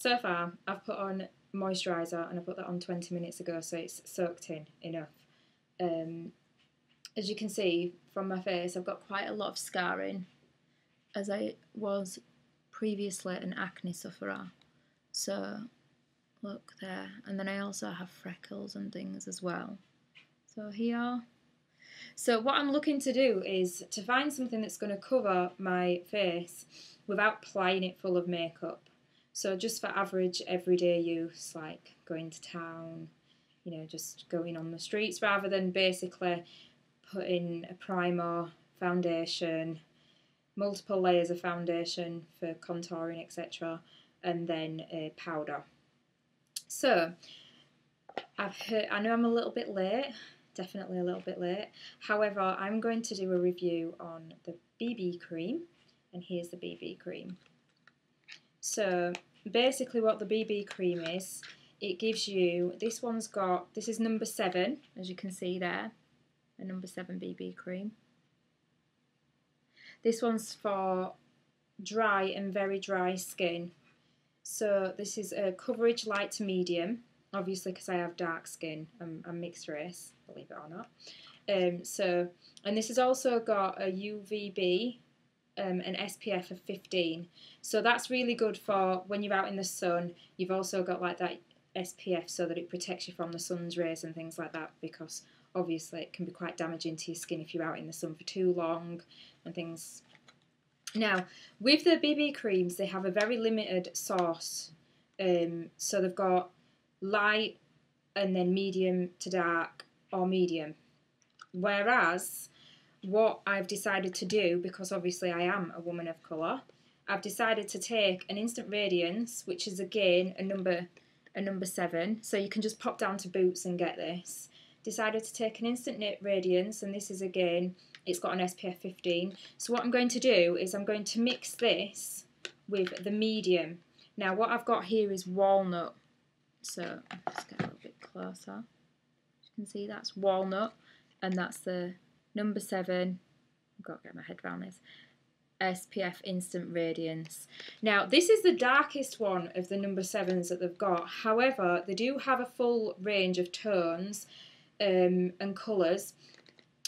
so far I've put on moisturiser and I put that on 20 minutes ago, so it's soaked in enough. As you can see from my face, I've got quite a lot of scarring, as I was previously an acne sufferer. So look there, and then I also have freckles and things as well. So here. So what I'm looking to do is to find something that's going to cover my face without plying it full of makeup. So just for average everyday use, like going to town, you know, just going on the streets, rather than basically putting a primer, foundation, multiple layers of foundation for contouring, etc., and then a powder. So I know I'm a little bit late, definitely a little bit late. However, I'm going to do a review on the BB cream, and here's the BB cream. So basically what the BB cream is, it gives you, this is number 7, as you can see there, a number 7 BB cream. This one's for dry and very dry skin. So this is a coverage light to medium, obviously because I have dark skin, I'm mixed race, believe it or not. And this has also got a UVB, an SPF of 15. So that's really good for when you're out in the sun. You've also got like that SPF so that it protects you from the sun's rays and things like that, because obviously it can be quite damaging to your skin if you're out in the sun for too long and things. Now, with the BB creams, they have a very limited source. So they've got light and then medium to dark or medium. Whereas what I've decided to do, because obviously I am a woman of colour, I've decided to take an Instant Radiance, which is again a number 7. So you can just pop down to Boots and get this. Decided to take an Instant Radiance, and this is again, it's got an SPF 15. So what I'm going to do is I'm going to mix this with the medium. Now what I've got here is Walnut. So let's get a little bit closer. You can see that's Walnut, and that's the number 7. I've got to get my head around this. SPF Instant Radiance. Now this is the darkest one of the number 7s that they've got. However, they do have a full range of tones and colours.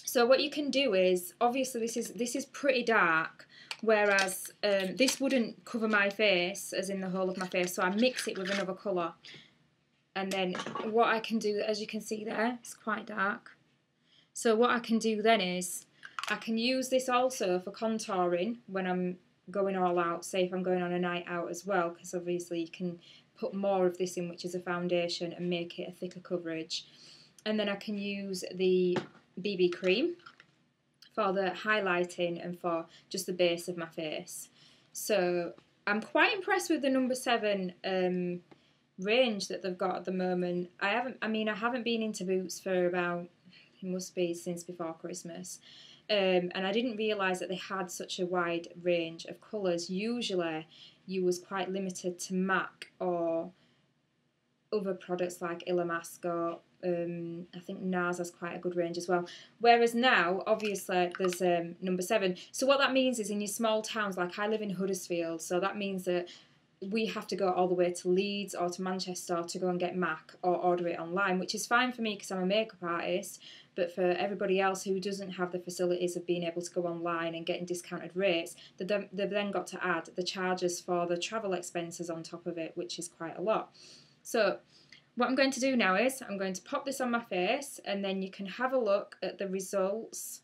So what you can do is, obviously this is pretty dark, whereas this wouldn't cover my face, as in the whole of my face, so I mix it with another colour. And then what I can do, as you can see there, it's quite dark. So what I can do then is, I can use this also for contouring when I'm going all out, say if I'm going on a night out as well, because obviously you can put more of this in, which is a foundation, and make it a thicker coverage. And then I can use the BB cream for the highlighting and for just the base of my face. So I'm quite impressed with the number 7 range that they've got at the moment. I haven't been into Boots for about, it must be since before Christmas. And I didn't realise that they had such a wide range of colours. Usually you was quite limited to MAC or other products like Illamasqua. I think NARS has quite a good range as well. Whereas now, obviously, there's number 7. So what that means is in your small towns, like I live in Huddersfield, so that means that we have to go all the way to Leeds or to Manchester to go and get MAC or order it online, which is fine for me because I'm a makeup artist, but for everybody else who doesn't have the facilities of being able to go online and getting discounted rates, they've then got to add the charges for the travel expenses on top of it, which is quite a lot. So what I'm going to do now is I'm going to pop this on my face, and then you can have a look at the results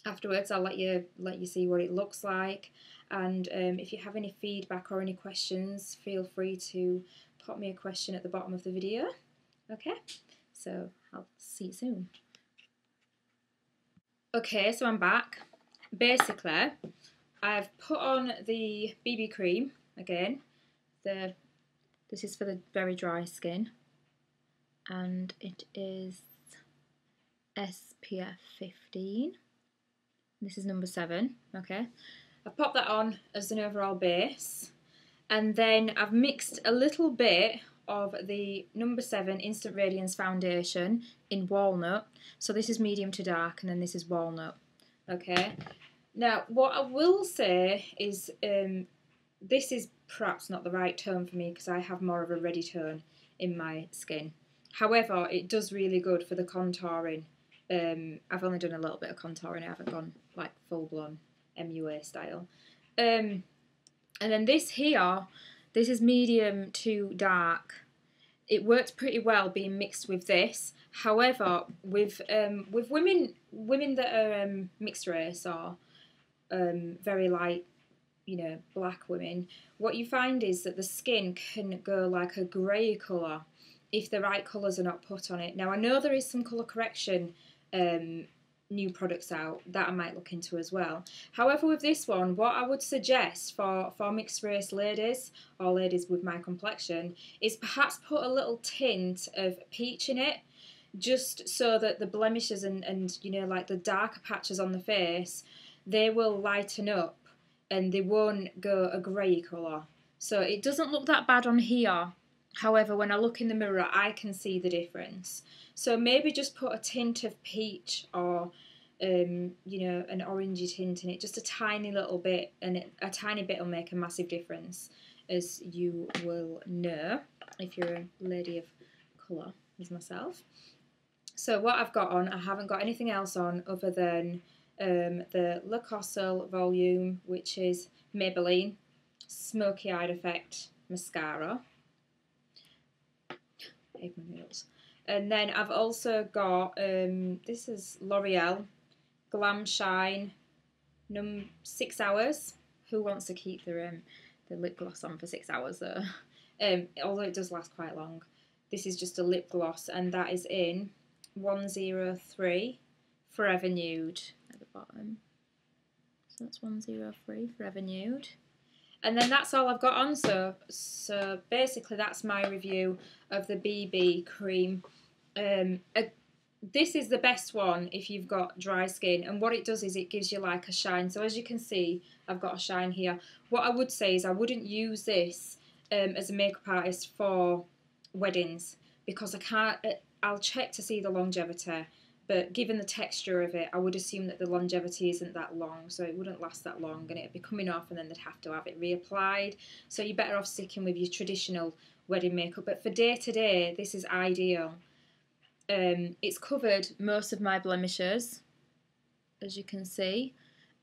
afterwards. I'll let you see what it looks like. And if you have any feedback or any questions, feel free to pop me a question at the bottom of the video. Okay, so I'll see you soon. Okay, so I'm back. Basically, I've put on the BB cream again. This is for the very dry skin, and it is SPF 15. This is number 7, okay. I've popped that on as an overall base, and then I've mixed a little bit of the number 7 Instant Radiance Foundation in Walnut. So this is medium to dark, and then this is Walnut, okay. Now what I will say is this is perhaps not the right tone for me because I have more of a ready tone in my skin. However, it does really good for the contouring. I've only done a little bit of contouring, I haven't gone like full blown MUA style. And then this here, this is medium to dark. It works pretty well being mixed with this. However, with women that are mixed race or very light, you know, black women, what you find is that the skin can go like a grey colour if the right colours are not put on it. Now, I know there is some colour correction new products out that I might look into as well. However, with this one, what I would suggest for mixed race ladies or ladies with my complexion is perhaps put a little tint of peach in it, just so that the blemishes and you know, like the darker patches on the face, they will lighten up and they won't go a grey colour. So it doesn't look that bad on here. However, when I look in the mirror, I can see the difference. So maybe just put a tint of peach or, you know, an orangey tint in it, just a tiny little bit, and a tiny bit will make a massive difference, as you will know if you're a lady of colour, as myself. So what I've got on, I haven't got anything else on other than the Le Colossal Volume, which is Maybelline Smoky Eye Effect Mascara. And then I've also got, this is L'Oreal Glam Shine 6 hours. Who wants to keep the lip gloss on for 6 hours though? Although it does last quite long. This is just a lip gloss, and that is in 103 Forever Nude at the bottom. So that's 103 Forever Nude. And then that's all I've got on, so basically that's my review of the BB cream. This is the best one if you've got dry skin, and what it does is it gives you like a shine. So as you can see, I've got a shine here. What I would say is I wouldn't use this as a makeup artist for weddings, because I'll check to see the longevity. But given the texture of it, I would assume that the longevity isn't that long, so it wouldn't last that long, and it'd be coming off and then they'd have to have it reapplied. So you're better off sticking with your traditional wedding makeup. But for day to day, this is ideal. It's covered most of my blemishes, as you can see,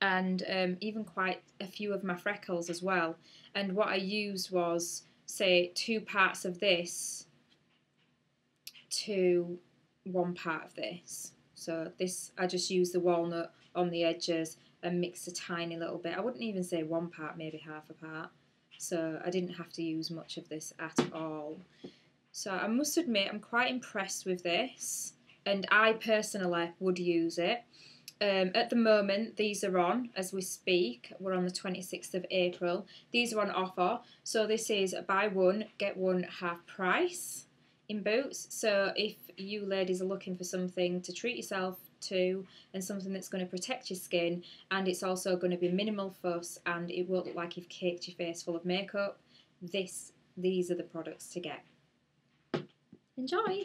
and even quite a few of my freckles as well. And what I used was, say, 2 parts of this to 1 part of this. So this, I just used the walnut on the edges and mixed a tiny little bit. I wouldn't even say 1 part, maybe half a part. So I didn't have to use much of this at all. So I must admit I'm quite impressed with this, and I personally would use it. At the moment, these are on as we speak. We're on the 26th of April. These are on offer. So this is buy one, get one half price in Boots. So if you ladies are looking for something to treat yourself to, and something that's going to protect your skin, and it's also going to be minimal fuss, and it won't look like you've caked your face full of makeup, these are the products to get. Enjoy!